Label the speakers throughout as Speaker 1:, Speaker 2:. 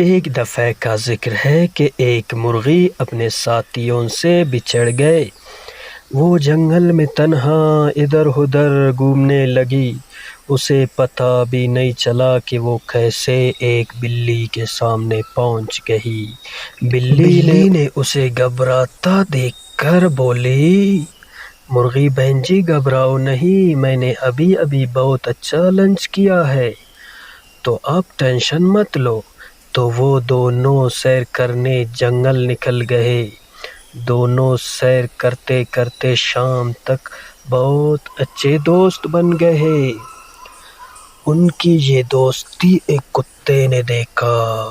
Speaker 1: ایک دفعہ کا ذکر ہے کہ ایک مرغی اپنے ساتھیوں سے بچھڑ گئے۔ وہ جنگل میں تنہا ادھر ادھر گھومنے لگی۔ اسے پتہ بھی نہیں چلا کہ وہ کیسے ایک بلی کے سامنے پہنچ گئی۔ بلی نے اسے گھبراتا دیکھ کر بولی، مرغی بہن جی گھبراؤ نہیں، میں نے ابھی بہت اچھا لنچ کیا ہے، تو آپ ٹینشن مت لو۔ تو وہ دونوں سیر کرنے جنگل نکل گئے۔ دونوں سیر کرتے کرتے شام تک بہت اچھے دوست بن گئے۔ ان کی یہ دوستی ایک کتے نے دیکھا۔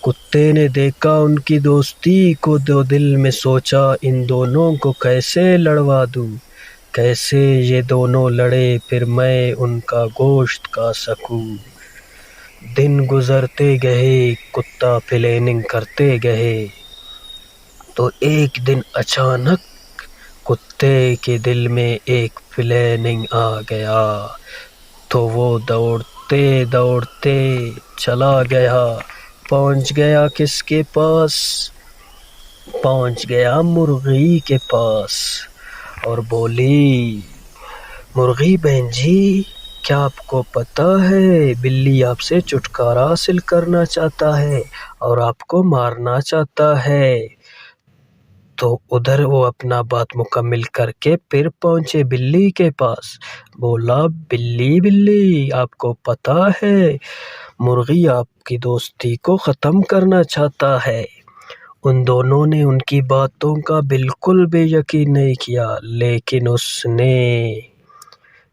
Speaker 1: کتے نے دیکھا ان کی دوستی کو تو دل میں سوچا، ان دونوں کو کیسے لڑوا دوں، کیسے یہ دونوں لڑے پھر میں ان کا گوشت کھا سکوں۔ دن گزرتے گئے، کتا پلاننگ کرتے گئے، تو ایک دن اچانک کتے کے دل میں ایک پلاننگ آ گیا۔ تو وہ دوڑتے دوڑتے چلا گیا، پہنچ گیا کس کے پاس؟ پہنچ گیا مرغی کے پاس، اور بولی، مرغی بہن جی کیا آپ کو پتہ ہے بلی آپ سے چھٹکارا حاصل کرنا چاہتا ہے اور آپ کو مارنا چاہتا ہے۔ تو ادھر وہ اپنا بات مکمل کر کے پھر پہنچے بلی کے پاس۔ بولا، بلی آپ کو پتہ ہے مرغی آپ کی دوستی کو ختم کرنا چاہتا ہے۔ ان دونوں نے ان کی باتوں کا بالکل بھی یقین نہیں کیا، لیکن اس نے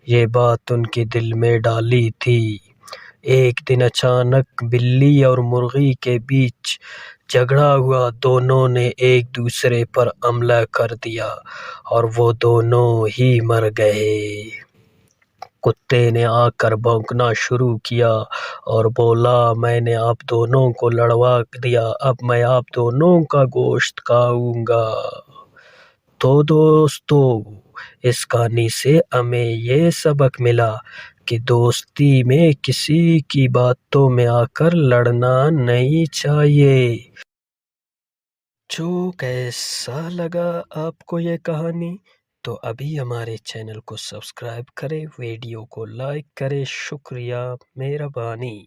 Speaker 1: یہ بات ان کے دل میں ڈالی تھی۔ ایک دن اچانک بلی اور مرغی کے بیچ جھگڑا ہوا۔ دونوں نے ایک دوسرے پر حملہ کر دیا اور وہ دونوں ہی مر گئے۔ کتے نے آ کر بھونکنا شروع کیا اور بولا، میں نے آپ دونوں کو لڑوا دیا، اب میں آپ دونوں کا گوشت کھاؤں گا۔ تو دوستو، اس کہانی سے ہمیں یہ سبق ملا کہ دوستی میں کسی کی باتوں میں آ کر لڑنا نہیں چاہیے۔ جو کیسا لگا آپ کو یہ کہانی؟ تو ابھی ہمارے چینل کو سبسکرائب کریں، ویڈیو کو لائک کریں۔ شکریہ، مہربانی۔